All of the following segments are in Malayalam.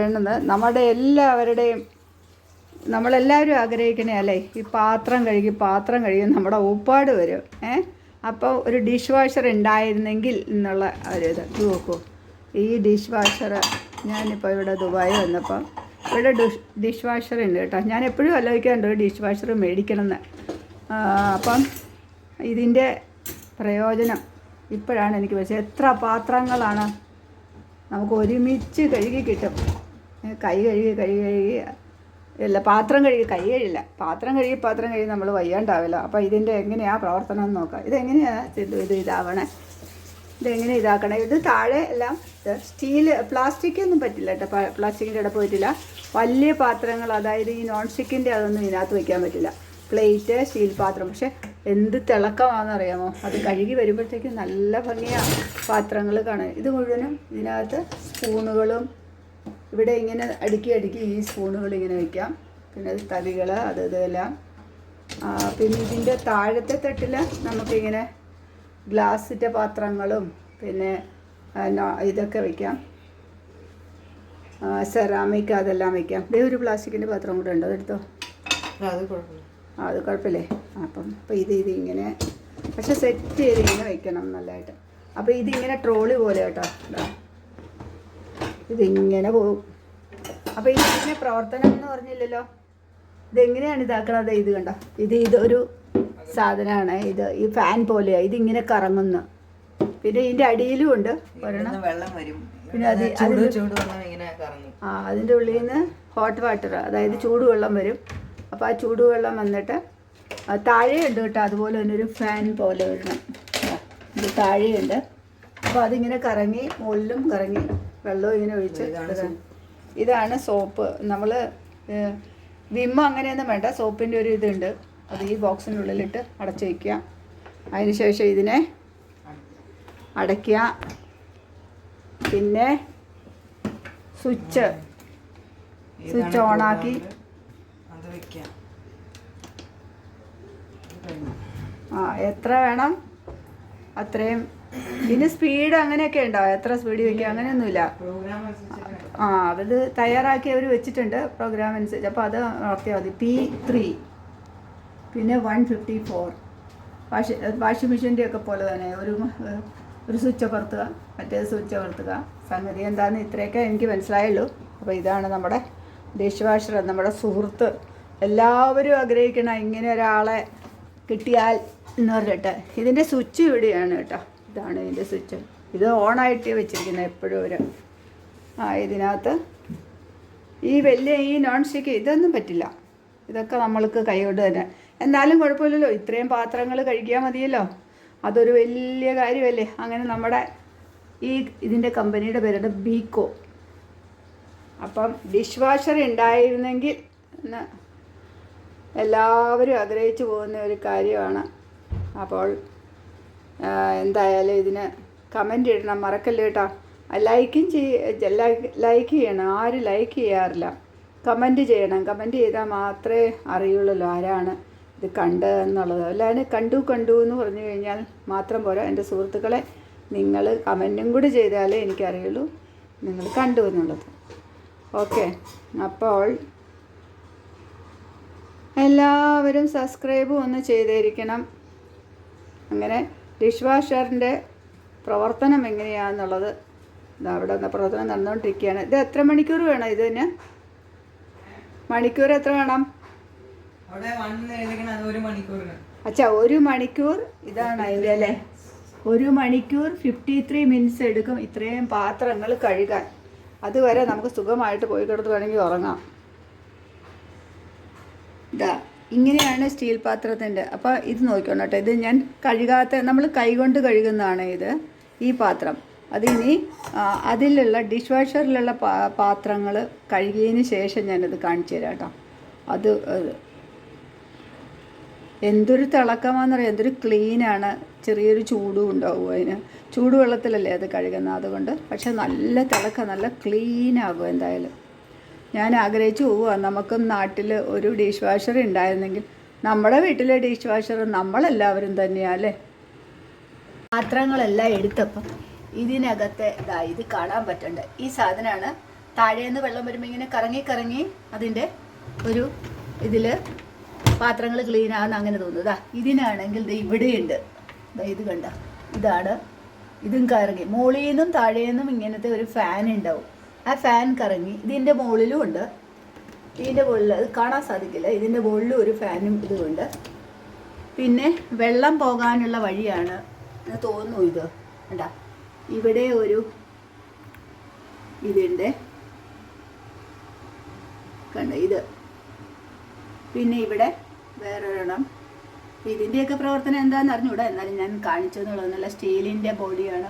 പറയണത് നമ്മുടെ എല്ലാവരുടെയും നമ്മളെല്ലാവരും ആഗ്രഹിക്കണേ അല്ലേ, ഈ പാത്രം കഴുകി നമ്മുടെ ഊപ്പാട് വരും. അപ്പോൾ ഒരു ഡിഷ് വാഷർ ഉണ്ടായിരുന്നെങ്കിൽ എന്നുള്ള ഒരു ഇത് നോക്കൂ. ഈ ഡിഷ് വാഷർ ഞാനിപ്പോൾ ഇവിടെ ദുബായി വന്നപ്പം ഇവിടെ ഡിഷ് വാഷർ ഉണ്ട് കേട്ടോ. ഞാൻ എപ്പോഴും ആലോചിക്കാറുണ്ട് ഒരു ഡിഷ് വാഷർ മേടിക്കണമെന്ന്. അപ്പം ഇതിൻ്റെ പ്രയോജനം ഇപ്പോഴാണ് എനിക്ക് വെച്ചത്. എത്ര പാത്രങ്ങളാണ് നമുക്ക് ഒരുമിച്ച് കഴുകി കിട്ടും. കൈ കഴുകി ഇല്ല, പാത്രം കഴുകി നമ്മൾ വയ്യാണ്ടാവില്ല. അപ്പോൾ ഇതിൻ്റെ എങ്ങനെയാണ് പ്രവർത്തനം എന്ന് നോക്കാം. ഇതെങ്ങനെയാണ് ഇതെങ്ങനെ ഇതാക്കണേ. ഇത് താഴെ എല്ലാം സ്റ്റീൽ, പ്ലാസ്റ്റിക്കൊന്നും പറ്റില്ല കേട്ടോ. പ്ലാസ്റ്റിക്കിൻ്റെ ഇട പോയിട്ടില്ല. വലിയ പാത്രങ്ങൾ, അതായത് ഈ നോൺ സ്റ്റിക്കിൻ്റെ അതൊന്നും ഇതിനകത്ത് വയ്ക്കാൻ പറ്റില്ല. പ്ലേറ്റ്, സ്റ്റീൽ പാത്രം. പക്ഷേ എന്ത് തിളക്കമാണെന്നറിയാമോ, അത് കഴുകി വരുമ്പോഴത്തേക്കും നല്ല ഭംഗിയാണ് പാത്രങ്ങൾ കാണാൻ. ഇത് മുഴുവനും ഇതിനകത്ത് സ്പൂണുകളും ഇവിടെ ഇങ്ങനെ അടുക്കി ഈ സ്പൂണുകൾ ഇങ്ങനെ വയ്ക്കാം. പിന്നെ തവികൾ ഇതെല്ലാം. പിന്നെ ഇതിൻ്റെ താഴത്തെ തട്ടിൽ നമുക്കിങ്ങനെ ഗ്ലാസിൻ്റെ പാത്രങ്ങളും പിന്നെ ഇതൊക്കെ വയ്ക്കാം. സെറാമിക് അതെല്ലാം വയ്ക്കാം. ഇതേ ഒരു പ്ലാസ്റ്റിക്കിൻ്റെ പാത്രം കൂടെ ഉണ്ട്, അതെടുത്തോ. അത് കുഴപ്പമില്ലേ. അപ്പം ഇത് ഇങ്ങനെ പക്ഷെ സെറ്റ് ചെയ്ത് ഇങ്ങനെ വയ്ക്കണം നല്ലതായിട്ട്. അപ്പോൾ ഇതിങ്ങനെ ട്രോളി പോലെ കേട്ടോ, ഇതിങ്ങനെ പോകും. അപ്പോൾ ഇതിങ്ങനെ പ്രവർത്തനം എന്ന് പറഞ്ഞില്ലല്ലോ. ഇതെങ്ങനെയാണ് ഇതാക്കണത്? ഇത് കണ്ടോ, ഇതൊരു സാധനമാണ്. ഈ ഫാൻ പോലെയാണ്. ഇതിങ്ങനെ കറങ്ങുന്നു. പിന്നെ ഇതിൻ്റെ അടിയിലും ഉണ്ട് ഒരെണ്ണം. പിന്നെ അതിൻ്റെ ഉള്ളിൽ നിന്ന് ഹോട്ട് വാട്ടർ, അതായത് ചൂടുവെള്ളം വരും. അപ്പോൾ ആ ചൂടുവെള്ളം വന്നിട്ട് താഴെയുണ്ട് കേട്ടോ. അതുപോലെ തന്നെ ഒരു ഫാൻ പോലെ വരണം. ഇത് താഴെയുണ്ട്. അപ്പോൾ അതിങ്ങനെ കറങ്ങി മുകളിലും കറങ്ങി വെള്ളവും ഇങ്ങനെ ഒഴിച്ച്. ഇതാണ് സോപ്പ്. നമ്മൾ വിമ്മ അങ്ങനെയൊന്നും വേണ്ട, സോപ്പിൻ്റെ ഒരു ഇതുണ്ട്. അത് ഈ ബോക്സിൻ്റെ ഉള്ളിലിട്ട് അടച്ചു വയ്ക്കുക. അതിന് ശേഷം ഇതിനെ അടയ്ക്കുക. പിന്നെ സ്വിച്ച് ഓണാക്കി എത്ര വേണം അത്രയും. ഇതിന് സ്പീഡ് അങ്ങനെയൊക്കെ ഉണ്ടാവും, എത്ര സ്പീഡ് വയ്ക്കുക അങ്ങനെയൊന്നുമില്ല. അത് തയ്യാറാക്കി അവർ വെച്ചിട്ടുണ്ട് പ്രോഗ്രാം അനുസരിച്ച്. അപ്പോൾ അത് നടത്തിയാൽ മതി. P3 പിന്നെ 154. വാഷിംഗ് മെഷീൻ്റെ ഒക്കെ പോലെ തന്നെ ഒരു സ്വിച്ച് അമർത്തുക, മറ്റേത് സ്വിച്ച് അമർത്തുക. സംഗതി എന്താണെന്ന് ഇത്രയൊക്കെ എനിക്ക് മനസ്സിലായുള്ളൂ. അപ്പോൾ ഇതാണ് നമ്മുടെ ഡിഷ് വാഷർ. നമ്മുടെ സുഹൃത്ത് എല്ലാവരും ആഗ്രഹിക്കണം ഇങ്ങനെ ഒരാളെ കിട്ടിയാൽ എന്ന് പറഞ്ഞിട്ട്. ഇതിൻ്റെ സ്വിച്ച് ഇവിടെയാണ് കേട്ടോ. ഇതാണ് ഇതിൻ്റെ സ്വിച്ച്. ഇത് ഓണായിട്ട് വെച്ചിരിക്കുന്നത് എപ്പോഴും ഇതിനകത്ത്. ഈ നോൺ സ്റ്റിക്ക് ഇതൊന്നും പറ്റില്ല. ഇതൊക്കെ നമ്മൾക്ക് കൈകൊണ്ട് തന്നെ. എന്നാലും കുഴപ്പമില്ലല്ലോ, ഇത്രയും പാത്രങ്ങൾ കഴുകിയാൽ മതിയല്ലോ. അതൊരു വലിയ കാര്യമല്ലേ. അങ്ങനെ നമ്മുടെ ഇതിൻ്റെ കമ്പനിയുടെ പേരാണ് ബീക്കോ. അപ്പം ഡിഷ് വാഷർ ഉണ്ടായിരുന്നെങ്കിൽ എന്ന് എല്ലാവരും ആഗ്രഹിച്ചു പോകുന്ന ഒരു കാര്യമാണ്. അപ്പോൾ എന്തായാലും ഇതിന് കമൻ്റ് ഇടണം, മറക്കല്ലേ കേട്ടോ. ലൈക്ക് ചെയ്യണം. ആരും ലൈക്ക് ചെയ്യാറില്ല. കമൻറ്റ് ചെയ്യണം. കമൻറ്റ് ചെയ്താൽ മാത്രമേ അറിയുള്ളൂ ആരാണ് ഇത് കണ്ടതെന്നുള്ളത്. എല്ലാവരും കണ്ടു എന്ന് പറഞ്ഞു കഴിഞ്ഞാൽ മാത്രം പോരാ. എൻ്റെ സുഹൃത്തുക്കളെ, നിങ്ങൾ കമൻറ്റും കൂടി ചെയ്താലേ എനിക്കറിയുള്ളൂ നിങ്ങൾ കണ്ടു എന്നുള്ളത്. ഓക്കെ, അപ്പോൾ എല്ലാവരും സബ്സ്ക്രൈബും ഒന്ന് ചെയ്തിരിക്കണം. അങ്ങനെ ഡിഷ് വാഷറിൻ്റെ പ്രവർത്തനം എങ്ങനെയാണെന്നുള്ളത് അവിടെ പ്രവർത്തനം നടന്നുകൊണ്ടിരിക്കുകയാണ്. ഇത് എത്ര മണിക്കൂർ വേണം? ഇതിന് മണിക്കൂർ എത്ര വേണം? അച്ഛാ, 1 മണിക്കൂർ. ഇതാണ് അതിൻ്റെ അല്ലേ, 1 മണിക്കൂർ 53 മിനിറ്റ്സ് എടുക്കും ഇത്രയും പാത്രങ്ങൾ കഴുകാൻ. അതുവരെ നമുക്ക് സുഖമായിട്ട് പോയി കിടന്ന് വേണമെങ്കിൽ ഉറങ്ങാം. ഇങ്ങനെയാണ് സ്റ്റീൽ പാത്രത്തിൻ്റെ. അപ്പോൾ ഇത് നോക്കണം കേട്ടോ. ഇത് ഞാൻ കഴുകാത്ത, നമ്മൾ കൈകൊണ്ട് കഴുകുന്നതാണ് ഈ പാത്രം. അതിനി അതിലുള്ള ഡിഷ് വാഷറിലുള്ള പാത്രങ്ങൾ കഴുകിയതിന് ശേഷം ഞാനത് കാണിച്ചു തരാം കേട്ടോ. അത് എന്തൊരു തിളക്കമാണെന്നറിയാം, എന്തൊരു ക്ലീനാണ്. ചെറിയൊരു ചൂടും ഉണ്ടാവും അതിന്. ചൂടുവെള്ളത്തിലല്ലേ അത് കഴുകുന്നത്, അതുകൊണ്ട്. പക്ഷെ നല്ല തിളക്കം, നല്ല ക്ലീനാകും എന്തായാലും. ഞാൻ ആഗ്രഹിച്ചു പോവുക, നമുക്കും നാട്ടിൽ ഒരു ഡിഷ് വാഷർ ഉണ്ടായിരുന്നെങ്കിൽ. നമ്മുടെ വീട്ടിലെ ഡിഷ് വാഷർ നമ്മളെല്ലാവരും തന്നെയാണ് അല്ലേ. പാത്രങ്ങളെല്ലാം എടുത്തപ്പം ഇതിനകത്തെ ഇത് കാണാൻ പറ്റണ്ട ഈ സാധനമാണ് താഴേന്ന് വെള്ളം വരുമ്പോൾ ഇങ്ങനെ കറങ്ങി കറങ്ങി അതിൻ്റെ ഒരു ഇതിൽ പാത്രങ്ങൾ ക്ലീൻ ആകുന്ന അങ്ങനെ തോന്നുന്നു. ഇതിനാണെങ്കിൽ ഇവിടെയുണ്ട്, ഇത് കണ്ട, ഇതാണ്. ഇതും കറങ്ങി മുകളിൽ നിന്നും താഴെ നിന്നും ഇങ്ങനത്തെ ഒരു ഫാൻ ഉണ്ടാവും. ആ ഫാൻ കറങ്ങി ഇതിൻ്റെ മുകളിലും ഉണ്ട്. ഇതിൻ്റെ മുകളിൽ അത് കാണാൻ സാധിക്കില്ല. ഇതിൻ്റെ മുകളിലും ഒരു ഫാനും ഇതുമുണ്ട്. പിന്നെ വെള്ളം പോകാനുള്ള വഴിയാണ് എന്ന് തോന്നുന്നു. ഇത് കണ്ട, ഇവിടെ ഒരു ഇതിൻ്റെ കണ്ട ഇത്. പിന്നെ ഇവിടെ വേറൊരെണ്ണം. ഇതിൻ്റെയൊക്കെ പ്രവർത്തനം എന്താണെന്ന് അറിഞ്ഞൂടാ, എന്നാലും ഞാൻ കാണിച്ചെന്നുള്ളത്. നല്ല സ്റ്റീലിൻ്റെ ബോഡിയാണ്.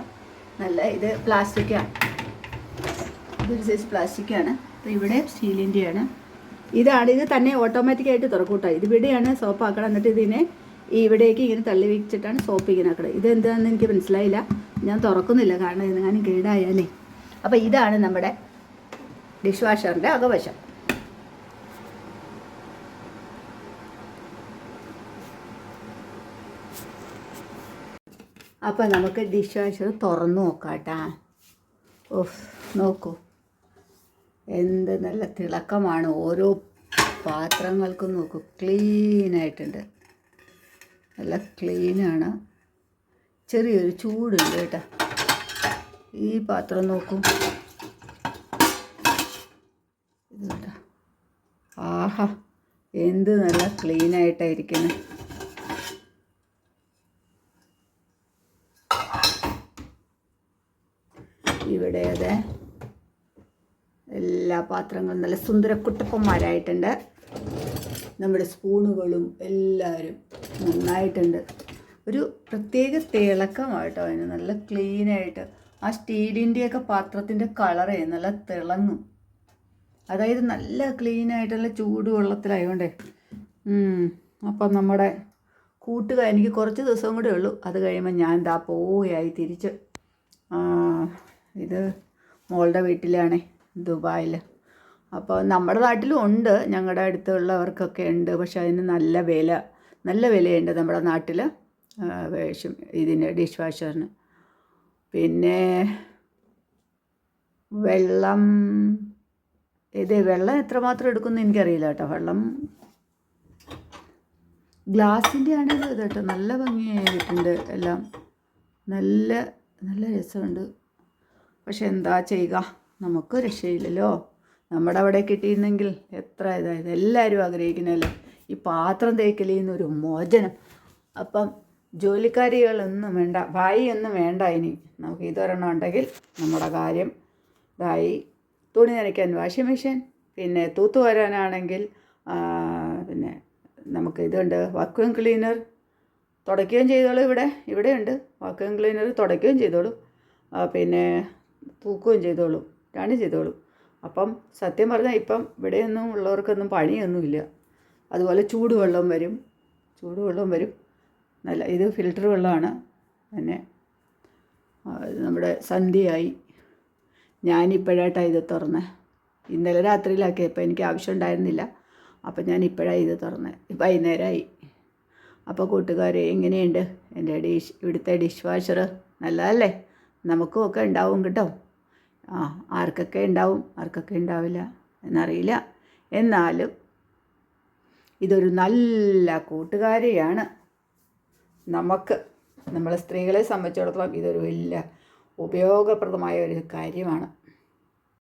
നല്ല ഇത് പ്ലാസ്റ്റിക്കാണ്, ഇതൊരു സൈസ് പ്ലാസ്റ്റിക്കാണ്. അപ്പോൾ ഇവിടെ സ്റ്റീലിൻ്റെയാണ്. ഇതാണ്, ഇത് തന്നെ ഓട്ടോമാറ്റിക്കായിട്ട് തുറക്കൂട്ടോ. ഇതിവിടെയാണ് സോപ്പ് ആക്കണം. എന്നിട്ട് ഇതിനെ ഇവിടേക്ക് ഇങ്ങനെ തള്ളി വെച്ചിട്ടാണ് സോപ്പ് ഇങ്ങനെ ആക്കണം. ഇതെന്താണെന്ന് എനിക്ക് മനസ്സിലായില്ല, ഞാൻ തുറക്കുന്നില്ല, കാരണം ഇതിനെങ്ങാനും കേടായാലേ. അപ്പോൾ ഇതാണ് നമ്മുടെ ഡിഷ് വാഷറിൻ്റെ അകവശം. അപ്പോൾ നമുക്ക് ഡിഷ് വാഷർ തുറന്നു നോക്കാട്ടാ. ഓഫ്, നോക്കൂ എന്ത് നല്ല തിളക്കമാണ്. ഓരോ പാത്രങ്ങൾക്കും നോക്കൂ, ക്ലീനായിട്ടുണ്ട്, നല്ല ക്ലീനാണ്. ചെറിയൊരു ചൂടുണ്ട് കേട്ടോ. ഈ പാത്രം നോക്കൂ, ഇത് കേട്ടോ. ആഹാ, എന്ത് നല്ല ക്ലീനായിട്ടായിരിക്കുന്നു. ഇവിടെ അതെ എല്ലാ പാത്രങ്ങളും നല്ല സുന്ദര കുട്ടപ്പന്മാരായിട്ടുണ്ട്. നമ്മുടെ സ്പൂണുകളും എല്ലാവരും നന്നായിട്ടുണ്ട്. ഒരു പ്രത്യേക തിളക്കമായിട്ടോ അതിന്, നല്ല ക്ലീനായിട്ട്. ആ സ്റ്റീലിൻ്റെയൊക്കെ പാത്രത്തിൻ്റെ കളറേ നല്ല തിളങ്ങും. അതായത് നല്ല ക്ലീനായിട്ടുള്ള ചൂട് വെള്ളത്തിലായതുകൊണ്ടേ. അപ്പം നമ്മുടെ കൂട്ടുകാർ, എനിക്ക് കുറച്ച് ദിവസം കൂടെ ഉള്ളൂ, അത് കഴിയുമ്പോൾ ഞാൻ ദാ പോയായി തിരിച്ച്. ഇത് മോളുടെ വീട്ടിലാണേ, ദുബായിൽ. അപ്പോൾ നമ്മുടെ നാട്ടിലും ഉണ്ട്, ഞങ്ങളുടെ അടുത്തുള്ളവർക്കൊക്കെ ഉണ്ട്. പക്ഷെ അതിന് നല്ല വിലയുണ്ട് നമ്മുടെ നാട്ടിൽ ഇതിന് ഡിഷ് വാഷറിന്. പിന്നെ വെള്ളം എത്രമാത്രം എടുക്കുമെന്ന് എനിക്കറിയില്ല കേട്ടോ. വെള്ളം ഗ്ലാസിൻ്റെ ആണെങ്കിൽ ഇത് കേട്ടോ, നല്ല ഭംഗിയായിട്ടുണ്ട് എല്ലാം, നല്ല നല്ല രസമുണ്ട്. പക്ഷെ എന്താ ചെയ്യുക, നമുക്ക് രക്ഷയില്ലല്ലോ. നമ്മുടെ അവിടെ കിട്ടിയിരുന്നെങ്കിൽ എത്ര ഇതായത്. എല്ലാവരും ആഗ്രഹിക്കുന്നതല്ലേ ഈ പാത്രം തേക്കലിൽ നിന്നൊരു മോചനം. അപ്പം ജോലിക്കാരികളൊന്നും വേണ്ട, ഭായി ഒന്നും വേണ്ട. ഇനി നമുക്ക് ഇതൊരെണ്ണം ഉണ്ടെങ്കിൽ നമ്മുടെ കാര്യം ഇതായി. തുണി നനയ്ക്കാൻ വാഷിംഗ് മെഷീൻ, പിന്നെ തൂത്തുവാരാനാണെങ്കിൽ പിന്നെ നമുക്ക് ഇതുണ്ട്, വാക്യൂം ക്ലീനർ. തുടയ്ക്കുകയും ചെയ്തോളൂ. ഇവിടെയുണ്ട് വാക്യൂം ക്ലീനർ, തുടയ്ക്കുകയും ചെയ്തോളൂ, പിന്നെ തൂക്കുകയും ചെയ്തോളൂ, രണ്ടും ചെയ്തോളൂ. അപ്പം സത്യം പറഞ്ഞാൽ ഇപ്പം ഇവിടെയൊന്നും ഉള്ളവർക്കൊന്നും പണിയൊന്നുമില്ല. അതുപോലെ ചൂടുവെള്ളം വരും നല്ല. ഇത് ഫിൽറ്റർ വെള്ളമാണ്. പിന്നെ നമ്മുടെ സന്ധ്യയായി, ഞാനിപ്പോഴായിട്ടാണ് ഇത് തുറന്നത്. ഇന്നലെ രാത്രിയിലാക്കിയപ്പോൾ എനിക്ക് ആവശ്യം ഉണ്ടായിരുന്നില്ല. അപ്പം ഞാൻ ഇപ്പോഴാണ് ഇത് തുറന്നത്, വൈകുന്നേരമായി. അപ്പോൾ കൂട്ടുകാരെ, എങ്ങനെയുണ്ട് എൻ്റെ ഇവിടുത്തെ ഡിഷ് വാഷർ? നല്ലതല്ലേ? നമുക്കും ഒക്കെ ഉണ്ടാവും കേട്ടോ. ആർക്കൊക്കെ ഉണ്ടാവും, ആർക്കൊക്കെ ഉണ്ടാവില്ല എന്നറിയില്ല. എന്നാലും ഇതൊരു നല്ല കൂട്ടുകാരിയാണ് നമുക്ക്. നമ്മളെ സ്ത്രീകളെ സംബന്ധിച്ചിടത്തോളം ഇതൊരു വലിയ ഉപയോഗപ്രദമായ ഒരു കാര്യമാണ്.